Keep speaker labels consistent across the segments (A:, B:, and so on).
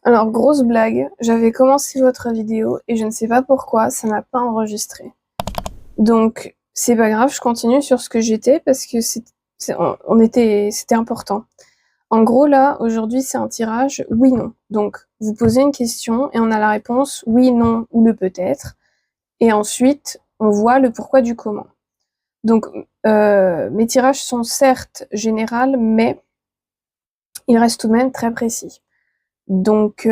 A: Alors, grosse blague, j'avais commencé votre vidéo et je ne sais pas pourquoi, ça n'a pas enregistré. Donc, c'est pas grave, je continue sur ce que j'étais parce que c'était important. En gros, là, aujourd'hui, c'est un tirage oui-non. Donc, vous posez une question et on a la réponse oui, non ou le peut-être. Et ensuite, on voit le pourquoi du comment. Donc, mes tirages sont certes généraux, mais ils restent tout de même très précis. Donc,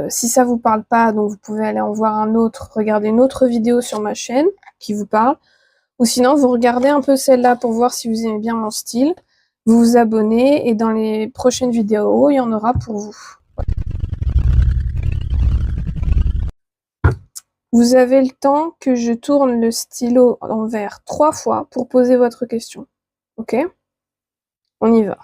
A: si ça vous parle pas, donc vous pouvez aller en voir un autre, regarder une autre vidéo sur ma chaîne qui vous parle. Ou sinon, vous regardez un peu celle-là pour voir si vous aimez bien mon style. Vous vous abonnez et dans les prochaines vidéos, il y en aura pour vous. Vous avez le temps que je tourne le stylo envers 3 fois pour poser votre question. Ok? On y va.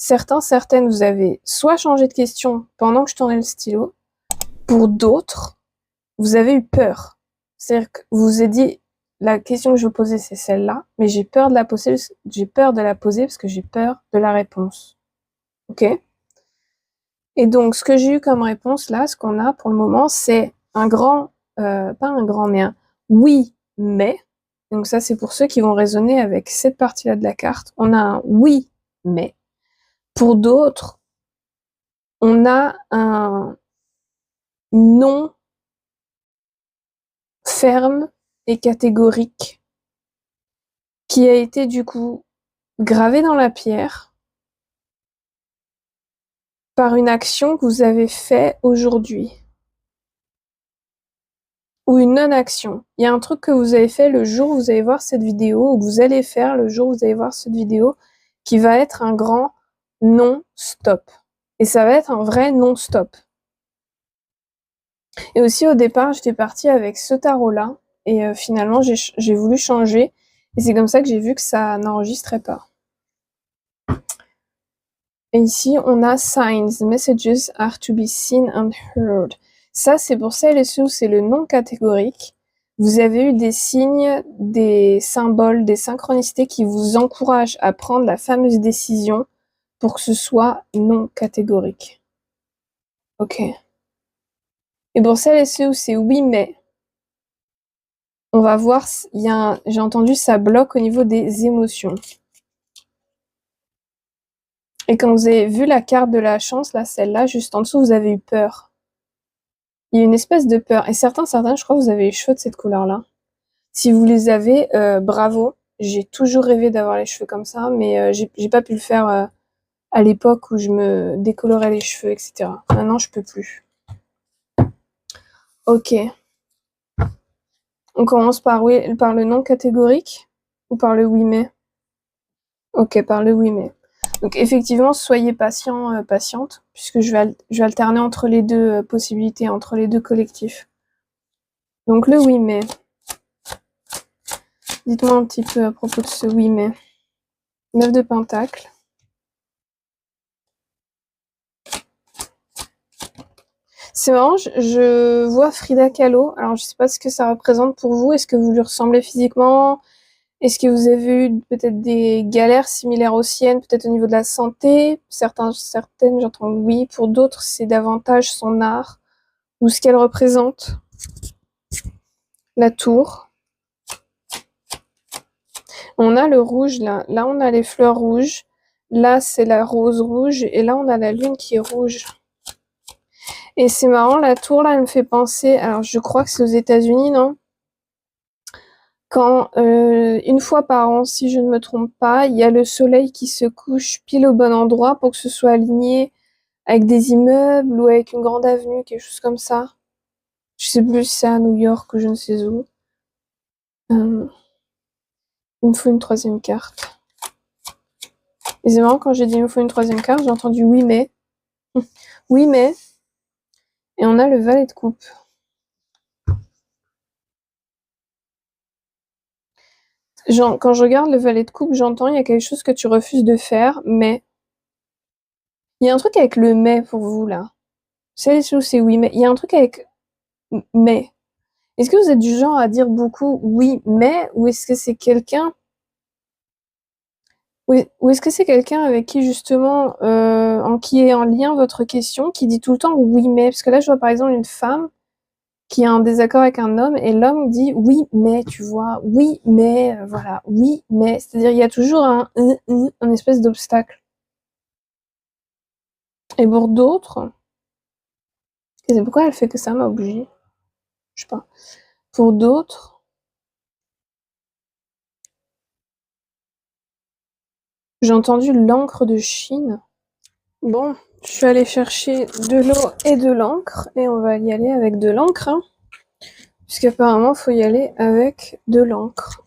A: Certaines, vous avez soit changé de question pendant que je tournais le stylo. Pour d'autres, vous avez eu peur. C'est-à-dire que vous vous êtes dit, la question que je vous posais, c'est celle-là, mais j'ai peur de la poser parce que j'ai peur de la réponse. Ok? Et donc, ce que j'ai eu comme réponse là, ce qu'on a pour le moment, c'est un grand, pas un grand, mais un oui, mais. Donc ça, c'est pour ceux qui vont raisonner avec cette partie-là de la carte. On a un oui, mais. Pour d'autres, on a un non ferme et catégorique qui a été du coup gravé dans la pierre par une action que vous avez faite aujourd'hui. Ou une non-action. Il y a un truc que vous avez fait le jour où vous allez voir cette vidéo, ou que vous allez faire le jour où vous allez voir cette vidéo, qui va être un grand non-stop. Et ça va être un vrai non-stop. Et aussi au départ, j'étais partie avec ce tarot-là, et finalement j'ai voulu changer, et c'est comme ça que j'ai vu que ça n'enregistrait pas. Et ici, on a signs, messages are to be seen and heard. Ça, c'est pour celles et ceux où c'est le non catégorique. Vous avez eu des signes, des symboles, des synchronicités qui vous encouragent à prendre la fameuse décision pour que ce soit non catégorique. Ok. Et pour celles et ceux où c'est oui mais, on va voir, j'ai entendu ça bloque au niveau des émotions. Et quand vous avez vu la carte de la chance, là, celle-là, juste en dessous, vous avez eu peur. Il y a une espèce de peur. Et certains, je crois que vous avez les cheveux de cette couleur-là. Si vous les avez, bravo. J'ai toujours rêvé d'avoir les cheveux comme ça, mais j'ai pas pu le faire à l'époque où je me décolorais les cheveux, etc. Maintenant, je peux plus. Ok. On commence par le non catégorique ou par le oui mais? Ok, par le oui mais. Donc effectivement, soyez patient, patiente, puisque je vais alterner entre les deux possibilités, entre les deux collectifs. Donc le oui mais. Dites-moi un petit peu à propos de ce oui mais. 9 de Pentacle. C'est marrant, je vois Frida Kahlo. Alors, je sais pas ce que ça représente pour vous. Est-ce que vous lui ressemblez physiquement? Est-ce que vous avez eu peut-être des galères similaires aux siennes, peut-être au niveau de la santé? Certaines, j'entends oui. Pour d'autres, c'est davantage son art ou ce qu'elle représente. La tour. On a le rouge là. Là, on a les fleurs rouges. Là, c'est la rose rouge. Et là, on a la lune qui est rouge. Et c'est marrant, la tour là, elle me fait penser. Alors, je crois que c'est aux États-Unis, non? Quand une fois par an, si je ne me trompe pas, il y a le soleil qui se couche pile au bon endroit pour que ce soit aligné avec des immeubles ou avec une grande avenue, quelque chose comme ça. Je sais plus si c'est à New York ou je ne sais où. Il me faut une troisième carte. Et c'est marrant, quand j'ai dit il me faut une troisième carte, j'ai entendu oui mais. Oui mais. Et on a le valet de coupe. Quand je regarde le valet de coupe, j'entends il y a quelque chose que tu refuses de faire, mais il y a un truc avec le mais pour vous là. C'est oui mais. Il y a un truc avec mais. Est-ce que vous êtes du genre à dire beaucoup oui, mais, ou est-ce que c'est quelqu'un, ou est-ce que c'est quelqu'un avec qui justement, qui est en lien votre question, qui dit tout le temps oui, mais, parce que là je vois par exemple une femme qui a un désaccord avec un homme et l'homme dit oui, mais, tu vois, oui, mais, voilà, oui, mais, c'est-à-dire il y a toujours un espèce d'obstacle. Et pour d'autres, et c'est pourquoi elle fait que ça m'a obligée, je sais pas. Pour d'autres, j'ai entendu l'encre de Chine. Bon, je suis allée chercher de l'eau et de l'encre et on va y aller avec de l'encre, hein, puisqu'apparemment faut y aller avec de l'encre.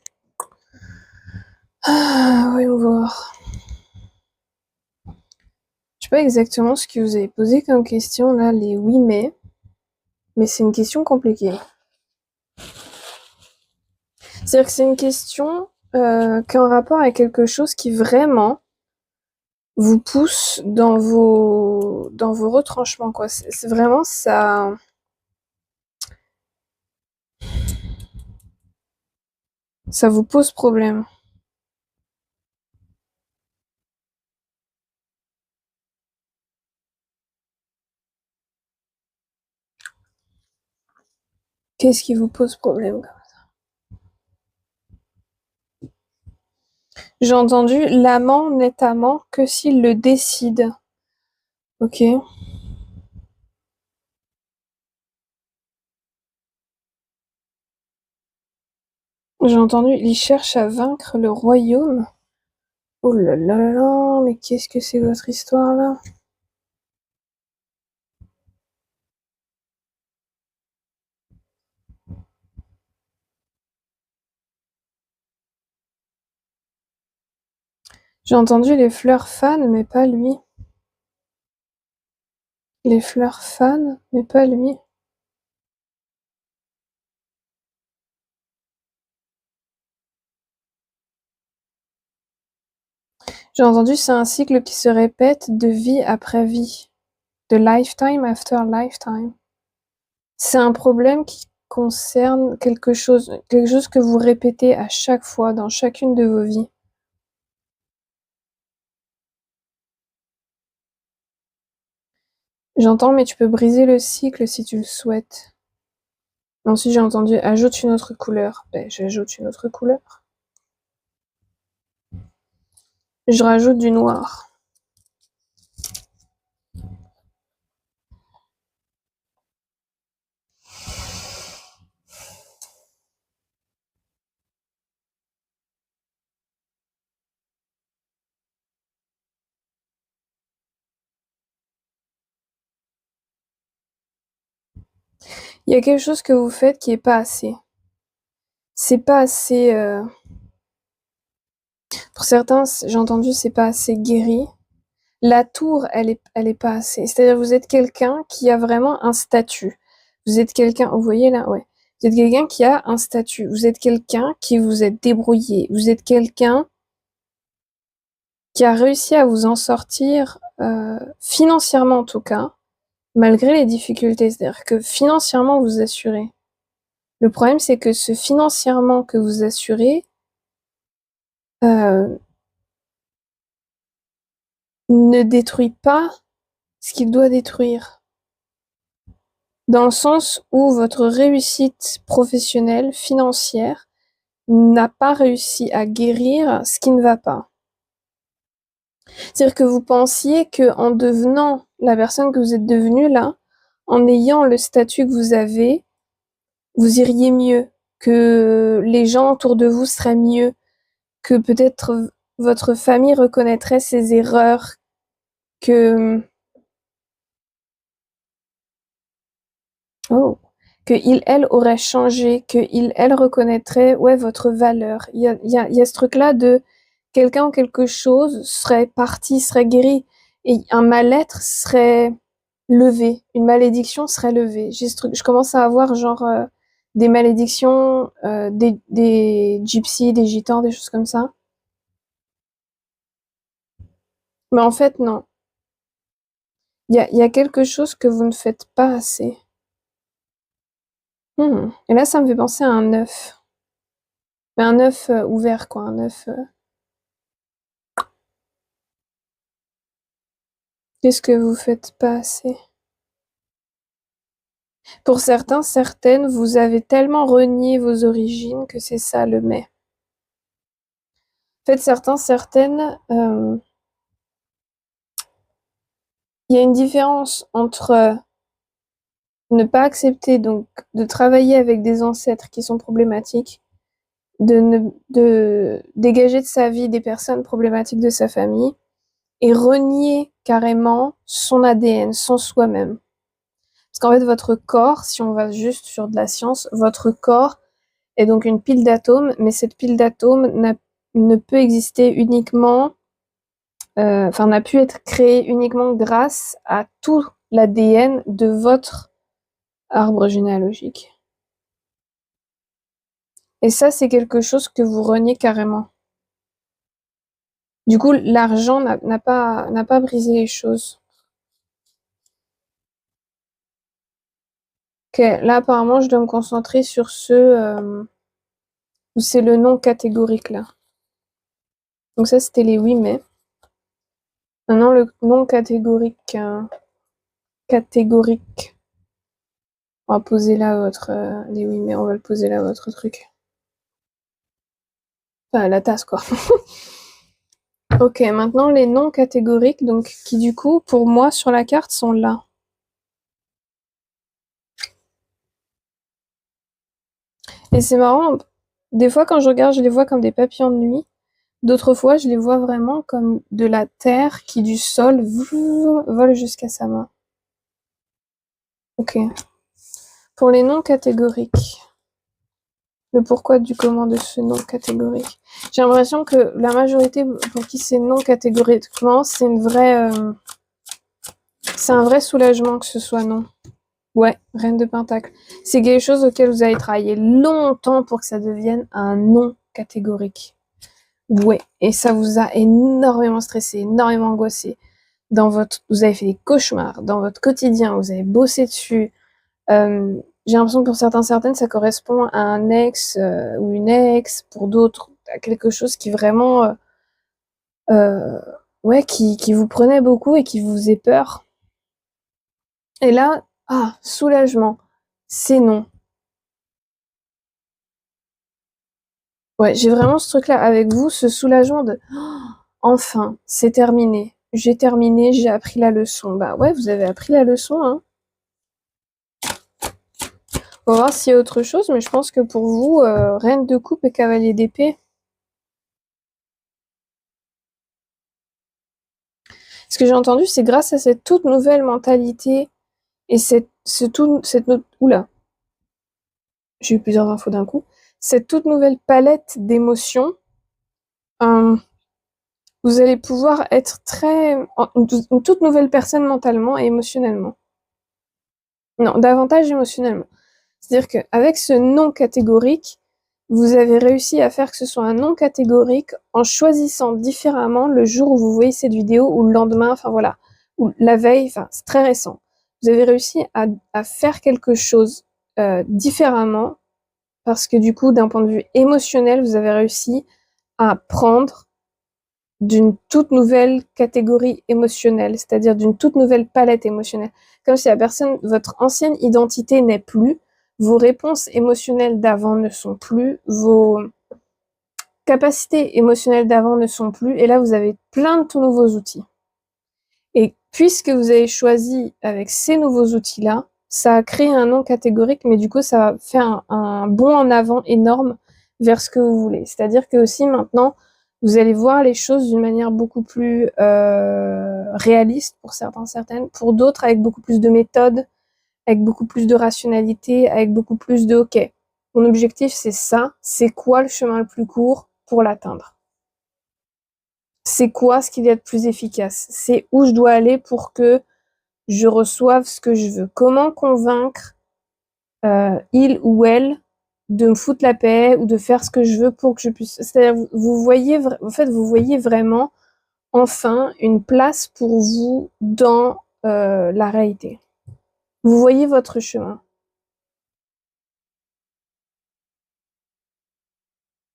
A: Ah, voyons voir. Je sais pas exactement ce que vous avez posé comme question là, les oui mais c'est une question compliquée. C'est-à-dire que c'est une question qui est en rapport avec quelque chose qui vraiment vous pousse dans vos retranchements, quoi. C'est vraiment ça. Ça vous pose problème. Qu'est-ce qui vous pose problème? J'ai entendu l'amant n'est amant que s'il le décide. Ok. J'ai entendu il cherche à vaincre le royaume. Oh là là là là, mais qu'est-ce que c'est votre histoire là? J'ai entendu les fleurs fanes, mais pas lui. Les fleurs fanes, mais pas lui. J'ai entendu c'est un cycle qui se répète de vie après vie. De lifetime after lifetime. C'est un problème qui concerne quelque chose que vous répétez à chaque fois dans chacune de vos vies. J'entends, mais tu peux briser le cycle si tu le souhaites. Ensuite, j'ai entendu ajoute une autre couleur. Ben, j'ajoute une autre couleur. Je rajoute du noir. Il y a quelque chose que vous faites qui est pas assez. C'est pas assez. Pour certains, j'ai entendu, c'est pas assez guéri. La tour, elle est pas assez. C'est-à-dire, vous êtes quelqu'un qui a vraiment un statut. Vous êtes quelqu'un, vous voyez là, ouais. Vous êtes quelqu'un qui a un statut. Vous êtes quelqu'un qui vous êtes débrouillé. Vous êtes quelqu'un qui a réussi à vous en sortir, financièrement en tout cas, malgré les difficultés. C'est-à-dire que financièrement, vous assurez. Le problème, c'est que ce financièrement que vous assurez ne détruit pas ce qu'il doit détruire. Dans le sens où votre réussite professionnelle, financière, n'a pas réussi à guérir ce qui ne va pas. C'est-à-dire que vous pensiez que en devenant la personne que vous êtes devenue là, en ayant le statut que vous avez, vous iriez mieux, que les gens autour de vous seraient mieux, que peut-être votre famille reconnaîtrait ses erreurs, que oh, que il, elle aurait changé, que il, elle reconnaîtrait ouais votre valeur. Il y a ce truc-là de quelqu'un ou quelque chose serait parti, serait guéri, et un mal-être serait levé, une malédiction serait levée. J'ai ce truc, je commence à avoir genre des malédictions, des gypsies, des gitans, des choses comme ça. Mais en fait, non. Il y a quelque chose que vous ne faites pas assez. Et là, ça me fait penser à un œuf. Mais un œuf ouvert, quoi. Un œuf. Qu'est-ce que vous faites pas assez? Pour certains, certaines, vous avez tellement renié vos origines que c'est ça le mais. En fait, certains, certaines, il y a une différence entre ne pas accepter donc de travailler avec des ancêtres qui sont problématiques, de dégager de sa vie des personnes problématiques de sa famille et renier carrément son ADN, son soi-même. Parce qu'en fait, votre corps, si on va juste sur de la science, votre corps est donc une pile d'atomes, mais cette pile d'atomes ne peut exister uniquement, n'a pu être créée uniquement grâce à tout l'ADN de votre arbre généalogique. Et ça, c'est quelque chose que vous reniez carrément. Du coup, l'argent n'a pas brisé les choses. Ok, là, apparemment, je dois me concentrer sur ceux où c'est le non catégorique, là. Donc ça, c'était les oui, mais. Maintenant, le non catégorique. Catégorique. On va poser là votre. Les oui, mais on va le poser là votre truc. Enfin, la tasse, quoi. Ok, maintenant les non catégoriques, donc qui du coup, pour moi, sur la carte, sont là. Et c'est marrant, des fois quand je regarde, je les vois comme des papillons de nuit. D'autres fois, je les vois vraiment comme de la terre qui, du sol, vole jusqu'à sa main. Ok. Pour les non catégoriques, le pourquoi du comment de ce non catégorique. J'ai l'impression que la majorité pour qui c'est non catégoriquement, c'est un vrai soulagement que ce soit non. Ouais, reine de pentacle. C'est quelque chose auquel vous avez travaillé longtemps pour que ça devienne un non catégorique. Ouais, et ça vous a énormément stressé, énormément angoissé. Vous avez fait des cauchemars dans votre quotidien, vous avez bossé dessus. J'ai l'impression que pour certains, certaines, ça correspond à un ex ou une ex, pour d'autres, à quelque chose qui vraiment, ouais, qui vous prenait beaucoup et qui vous faisait peur. Et là, soulagement, c'est non. Ouais, j'ai vraiment ce truc-là avec vous, ce soulagement de enfin, c'est terminé. J'ai terminé, j'ai appris la leçon. Bah ouais, vous avez appris la leçon, hein. On va voir s'il y a autre chose, mais je pense que pour vous, reine de coupe et cavalier d'épée. Ce que j'ai entendu, c'est grâce à cette toute nouvelle mentalité et oula, j'ai eu plusieurs infos d'un coup. Cette toute nouvelle palette d'émotions, euh, vous allez pouvoir être une toute nouvelle personne mentalement et émotionnellement. Non, davantage émotionnellement. C'est-à-dire qu'avec ce non catégorique, vous avez réussi à faire que ce soit un non catégorique en choisissant différemment le jour où vous voyez cette vidéo ou le lendemain, enfin voilà, ou la veille, enfin c'est très récent. Vous avez réussi à faire quelque chose différemment parce que du coup, d'un point de vue émotionnel, vous avez réussi à prendre d'une toute nouvelle catégorie émotionnelle, c'est-à-dire d'une toute nouvelle palette émotionnelle. Comme si votre ancienne identité n'est plus, vos réponses émotionnelles d'avant ne sont plus, vos capacités émotionnelles d'avant ne sont plus, et là vous avez plein de tout nouveaux outils. Et puisque vous avez choisi avec ces nouveaux outils-là, ça a créé un nom catégorique, mais du coup ça va faire un bond en avant énorme vers ce que vous voulez. C'est-à-dire que aussi maintenant, vous allez voir les choses d'une manière beaucoup plus réaliste pour certains, certaines, pour d'autres avec beaucoup plus de méthode, avec beaucoup plus de rationalité, avec beaucoup plus de OK. Mon objectif c'est ça, c'est quoi le chemin le plus court pour l'atteindre? C'est quoi ce qu'il y a de plus efficace? C'est où je dois aller pour que je reçoive ce que je veux? Comment convaincre il ou elle de me foutre la paix ou de faire ce que je veux pour que je puisse. C'est-à-dire, vous voyez vraiment enfin une place pour vous dans la réalité. Vous voyez votre chemin.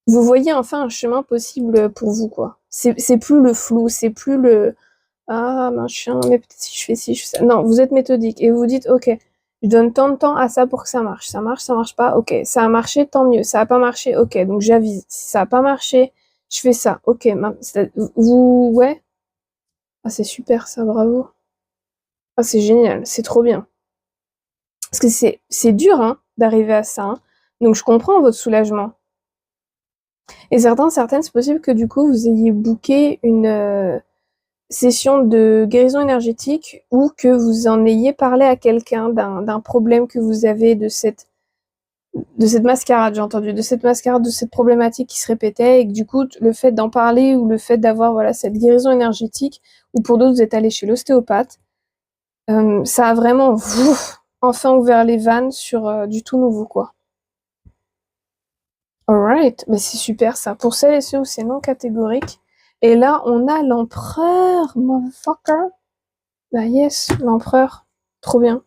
A: vous voyez enfin un chemin possible pour vous, quoi. C'est plus le flou, c'est plus le ah machin, mais peut-être si je fais ci, je fais ça. Non, vous êtes méthodique et vous dites ok, je donne tant de temps à ça pour que ça marche. Ça marche pas, ok. Ça a marché, tant mieux. Ça a pas marché, ok. Donc j'avise. Si ça a pas marché, je fais ça, ok. Vous, ouais. Ah c'est super ça, bravo. Ah c'est génial, c'est trop bien. Parce que c'est dur hein, d'arriver à ça. Hein. Donc je comprends votre soulagement. Et certaines, c'est possible que du coup vous ayez booké une session de guérison énergétique ou que vous en ayez parlé à quelqu'un d'un problème que vous avez de cette mascarade, j'ai entendu, de cette mascarade, de cette problématique qui se répétait et que du coup le fait d'en parler ou le fait d'avoir voilà cette guérison énergétique ou pour d'autres vous êtes allé chez l'ostéopathe, ça a vraiment enfin ouvert les vannes sur du tout nouveau quoi. Alright, mais c'est super ça. Pour celles et ceux où c'est non catégorique. Et là, on a l'empereur, motherfucker. Bah yes, l'empereur. Trop bien.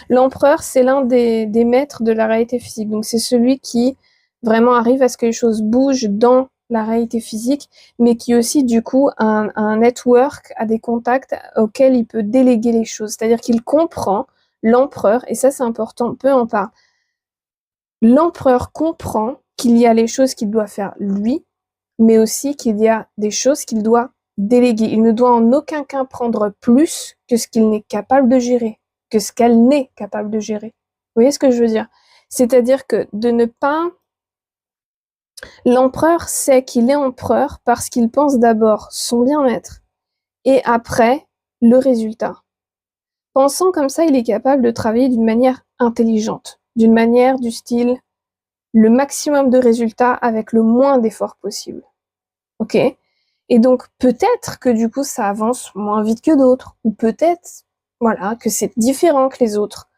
A: L'empereur, c'est l'un des maîtres de la réalité physique. Donc c'est celui qui vraiment arrive à ce que les choses bougent dans la réalité physique, mais qui aussi du coup a un network, a des contacts auxquels il peut déléguer les choses. C'est-à-dire qu'il comprend l'empereur, et ça c'est important, peu en parle. L'empereur comprend qu'il y a les choses qu'il doit faire lui, mais aussi qu'il y a des choses qu'il doit déléguer. Il ne doit en aucun cas prendre plus que ce qu'il n'est capable de gérer, que ce qu'elle n'est capable de gérer. Vous voyez ce que je veux dire? C'est-à-dire que de ne pas... L'empereur sait qu'il est empereur parce qu'il pense d'abord son bien-être et après le résultat. Pensant comme ça, il est capable de travailler d'une manière intelligente, d'une manière du style le maximum de résultats avec le moins d'efforts possible. Ok? Et donc, peut-être que du coup, ça avance moins vite que d'autres, ou peut-être, voilà, que c'est différent que les autres.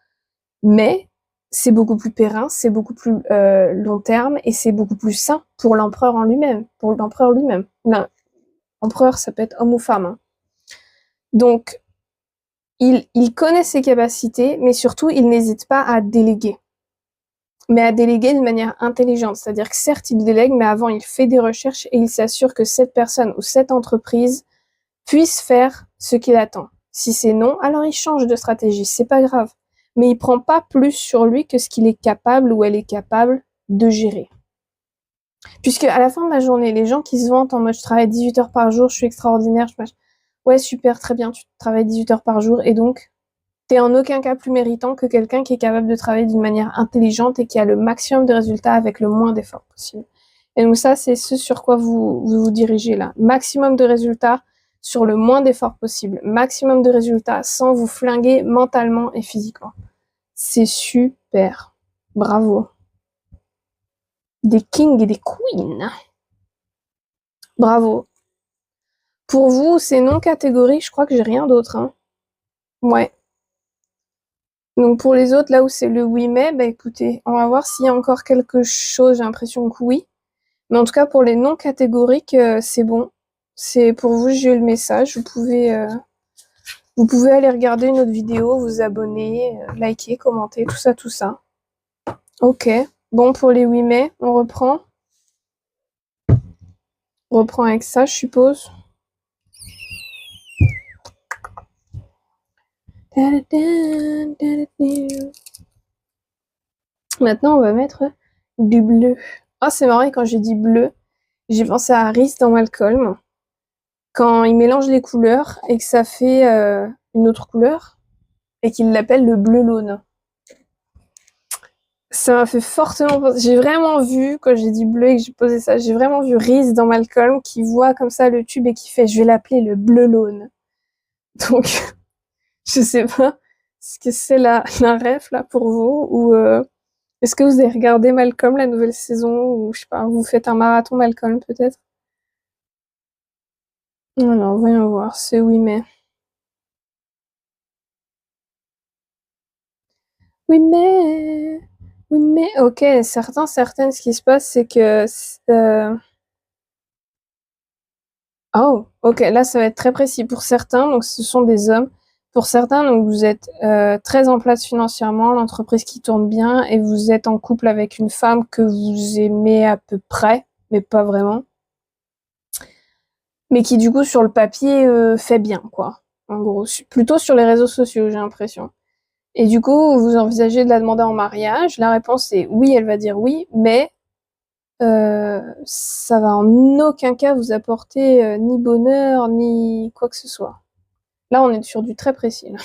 A: Mais c'est beaucoup plus périn, c'est beaucoup plus long terme, et c'est beaucoup plus sain pour l'empereur en lui-même, pour l'empereur lui-même. L'empereur, ça peut être homme ou femme. Hein. Donc, il connaît ses capacités, mais surtout, il n'hésite pas à déléguer. Mais à déléguer de manière intelligente. C'est-à-dire que certes, il délègue, mais avant, il fait des recherches et il s'assure que cette personne ou cette entreprise puisse faire ce qu'il attend. Si c'est non, alors il change de stratégie, c'est pas grave. Mais il prend pas plus sur lui que ce qu'il est capable ou elle est capable de gérer. Puisque à la fin de la journée, les gens qui se vantent en mode je travaille 18 heures par jour, je suis extraordinaire, ouais super, très bien, tu travailles 18 heures par jour et donc t'es en aucun cas plus méritant que quelqu'un qui est capable de travailler d'une manière intelligente et qui a le maximum de résultats avec le moins d'efforts possible. Et donc ça, c'est ce sur quoi vous dirigez là. Maximum de résultats sur le moins d'efforts possible. Maximum de résultats sans vous flinguer mentalement et physiquement. C'est super. Bravo. Des kings et des queens. Bravo. Pour vous, c'est non catégorique, je crois que j'ai rien d'autre. Hein. Ouais. Donc pour les autres, là où c'est le oui mais, bah écoutez, on va voir s'il y a encore quelque chose, j'ai l'impression que oui. Mais en tout cas pour les non catégoriques, c'est bon. C'est pour vous, j'ai eu le message. Vous pouvez aller regarder une autre vidéo, vous abonner, liker, commenter, tout ça, tout ça. Ok. Bon pour les oui mais, on reprend. On reprend avec ça, je suppose. Maintenant, on va mettre du bleu. Ah, c'est marrant, quand j'ai dit bleu, j'ai pensé à Rhys dans Malcolm. Quand il mélange les couleurs et que ça fait une autre couleur et qu'il l'appelle le bleu laune. Ça m'a fait fortement penser. J'ai vraiment vu, quand j'ai dit bleu et que j'ai posé ça, j'ai vraiment vu Rhys dans Malcolm qui voit comme ça le tube et qui fait je vais l'appeler le bleu laune. Donc, je sais pas ce que c'est la ref là pour vous ou est-ce que vous avez regardé Malcolm la nouvelle saison ou je sais pas, vous faites un marathon Malcolm peut-être? Alors, voyons voir, c'est oui mais. Oui mais. Oui mais. Ok, certaines, ce qui se passe c'est que. Oh, ok, là ça va être très précis pour certains, donc ce sont des hommes. Pour certains, donc vous êtes très en place financièrement, l'entreprise qui tourne bien et vous êtes en couple avec une femme que vous aimez à peu près. mais pas vraiment. Mais qui du coup sur le papier fait bien, quoi. En gros, plutôt sur les réseaux sociaux, j'ai l'impression. Et du coup, vous envisagez de la demander en mariage. La réponse est oui, elle va dire oui, mais ça va en aucun cas vous apporter ni bonheur, ni quoi que ce soit. Là, on est sur du très précis, là.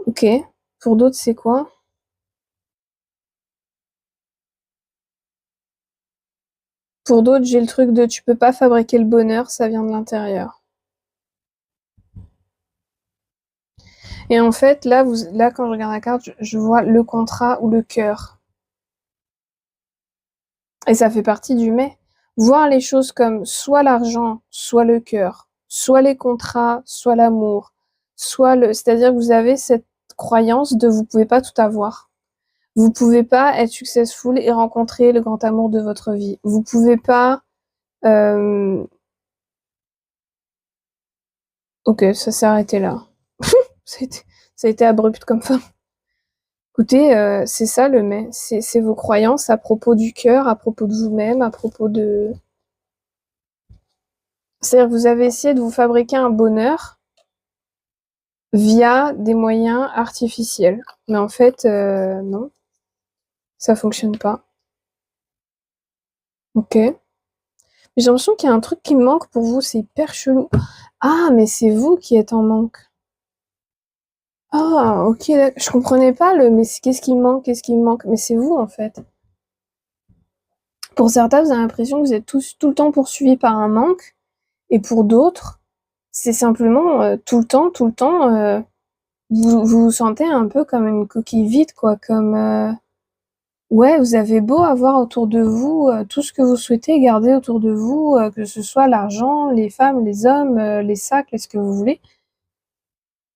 A: Ok. Pour d'autres, c'est quoi? Pour d'autres, j'ai le truc de tu peux pas fabriquer le bonheur, ça vient de l'intérieur. Et en fait, là, quand je regarde la carte, je vois le contrat ou le cœur. Et ça fait partie du mais. Voir les choses comme soit l'argent, soit le cœur, soit les contrats, soit l'amour, c'est-à-dire que vous avez cette croyance de vous pouvez pas tout avoir. Vous pouvez pas être successful et rencontrer le grand amour de votre vie. Vous pouvez pas, euh... ok, ça s'est arrêté là. ça a été abrupt comme fin. Écoutez, c'est ça le mais. C'est vos croyances à propos du cœur, à propos de vous-même, à propos de... C'est-à-dire que vous avez essayé de vous fabriquer un bonheur via des moyens artificiels. Mais en fait, non, ça fonctionne pas. Ok. Mais j'ai l'impression qu'il y a un truc qui me manque pour vous, c'est hyper chelou. Ah, mais c'est vous qui êtes en manque. Ah, ok, je comprenais pas mais qu'est-ce qui me manque, qu'est-ce qui me manque. Mais c'est vous, en fait. Pour certains, vous avez l'impression que vous êtes tous tout le temps poursuivis par un manque. Et pour d'autres, c'est simplement tout le temps, vous vous sentez un peu comme une coquille vide, quoi. Comme, ouais, vous avez beau avoir autour de vous tout ce que vous souhaitez garder autour de vous, que ce soit l'argent, les femmes, les hommes, les sacs, ce que vous voulez.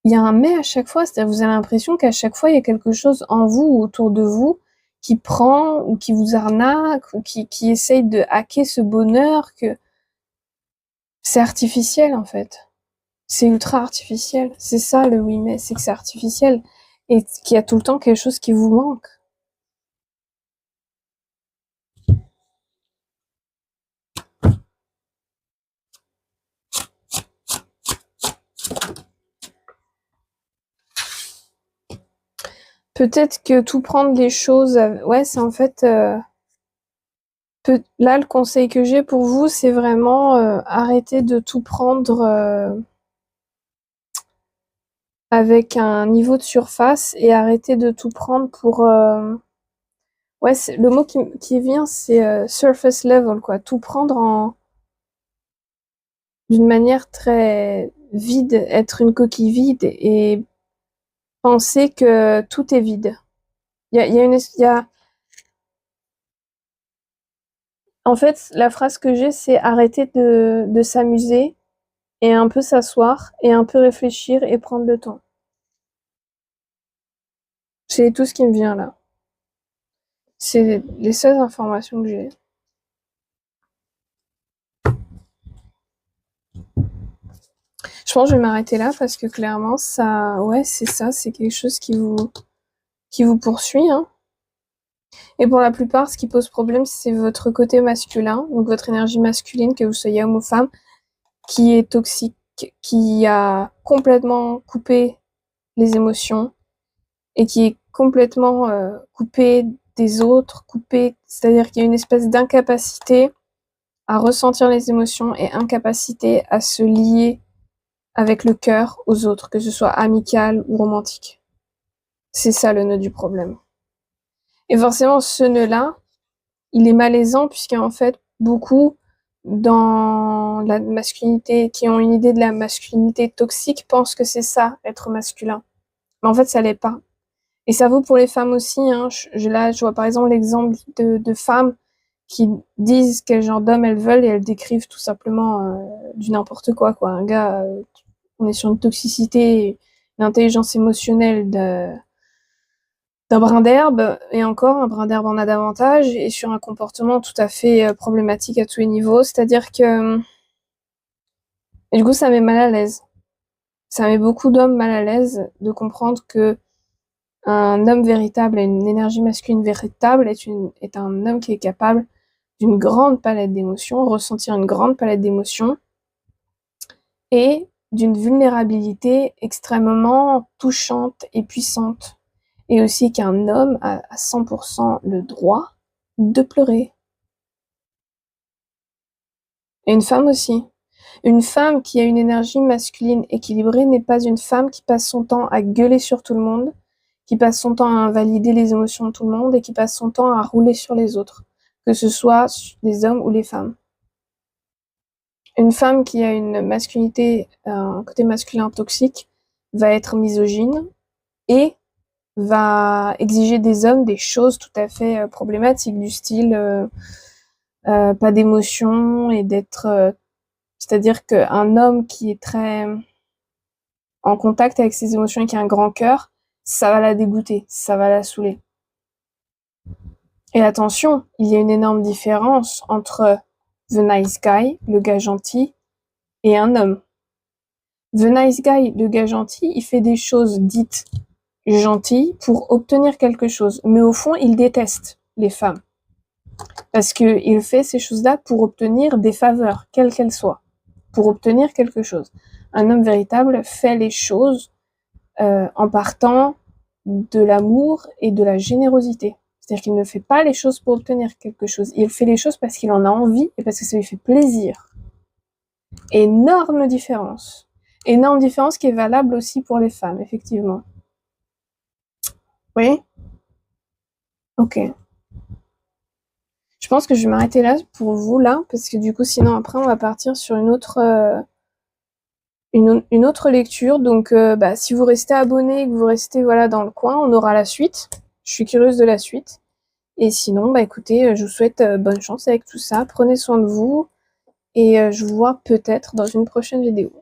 A: Il y a un mais à chaque fois, c'est-à-dire vous avez l'impression qu'à chaque fois, il y a quelque chose en vous ou autour de vous qui prend ou qui vous arnaque ou qui essaye de hacker ce bonheur que c'est artificiel en fait. C'est ultra artificiel. C'est ça le oui mais, c'est que c'est artificiel et qu'il y a tout le temps quelque chose qui vous manque. Peut-être que tout prendre les choses, ouais, c'est en fait, là, le conseil que j'ai pour vous, c'est vraiment arrêter de tout prendre avec un niveau de surface et arrêter de tout prendre pour... ouais, le mot qui vient, c'est surface level, quoi. Tout prendre d'une manière très vide, être une coquille vide et penser que tout est vide. En fait, la phrase que j'ai, c'est arrêter de s'amuser et un peu s'asseoir et un peu réfléchir et prendre le temps. C'est tout ce qui me vient là. C'est les seules informations que j'ai. Je pense que je vais m'arrêter là parce que clairement, ça, ouais, c'est ça, c'est quelque chose qui vous poursuit, hein. Et pour la plupart, ce qui pose problème, c'est votre côté masculin, donc votre énergie masculine, que vous soyez homme ou femme, qui est toxique, qui a complètement coupé les émotions et qui est complètement coupé des autres, coupé, c'est-à-dire qu'il y a une espèce d'incapacité à ressentir les émotions et incapacité à se lier avec le cœur aux autres, que ce soit amical ou romantique. C'est ça le nœud du problème. Et forcément, ce nœud-là, il est malaisant puisqu'en fait, beaucoup dans la masculinité, qui ont une idée de la masculinité toxique, pensent que c'est ça, être masculin. Mais en fait, ça l'est pas. Et ça vaut pour les femmes aussi, hein. Là, je vois par exemple l'exemple de femmes qui disent quel genre d'homme elles veulent et elles décrivent tout simplement du n'importe quoi, quoi. Un gars, on est sur une toxicité, une intelligence émotionnelle d'un brin d'herbe, et encore, un brin d'herbe en a davantage, et sur un comportement tout à fait problématique à tous les niveaux. C'est-à-dire que, et du coup, ça met mal à l'aise. Ça met beaucoup d'hommes mal à l'aise de comprendre que un homme véritable et une énergie masculine véritable est un homme qui est capable d'une grande palette d'émotions, ressentir une grande palette d'émotions, et d'une vulnérabilité extrêmement touchante et puissante. Et aussi qu'un homme a à 100% le droit de pleurer. Et une femme aussi. Une femme qui a une énergie masculine équilibrée n'est pas une femme qui passe son temps à gueuler sur tout le monde, qui passe son temps à invalider les émotions de tout le monde et qui passe son temps à rouler sur les autres, que ce soit les hommes ou les femmes. Une femme qui a une masculinité, un côté masculin toxique, va être misogyne et va exiger des hommes des choses tout à fait problématiques, du style pas d'émotion et d'être... c'est-à-dire qu'un homme qui est très en contact avec ses émotions et qui a un grand cœur, ça va la dégoûter, ça va la saouler. Et attention, il y a une énorme différence entre the nice guy, le gars gentil, et un homme. The nice guy, le gars gentil, il fait des choses dites gentilles pour obtenir quelque chose. Mais au fond, il déteste les femmes. Parce qu'il fait ces choses-là pour obtenir des faveurs, quelles qu'elles soient. Pour obtenir quelque chose. Un homme véritable fait les choses en partant de l'amour et de la générosité. C'est-à-dire qu'il ne fait pas les choses pour obtenir quelque chose. Il fait les choses parce qu'il en a envie et parce que ça lui fait plaisir. Énorme différence. Énorme différence qui est valable aussi pour les femmes, effectivement. Oui? Ok. Je pense que je vais m'arrêter là pour vous, là, parce que du coup, sinon, après, on va partir sur une autre lecture. Donc, si vous restez abonné et que vous restez voilà, dans le coin, on aura la suite. Je suis curieuse de la suite. Et sinon, écoutez, je vous souhaite bonne chance avec tout ça. Prenez soin de vous. Et je vous vois peut-être dans une prochaine vidéo.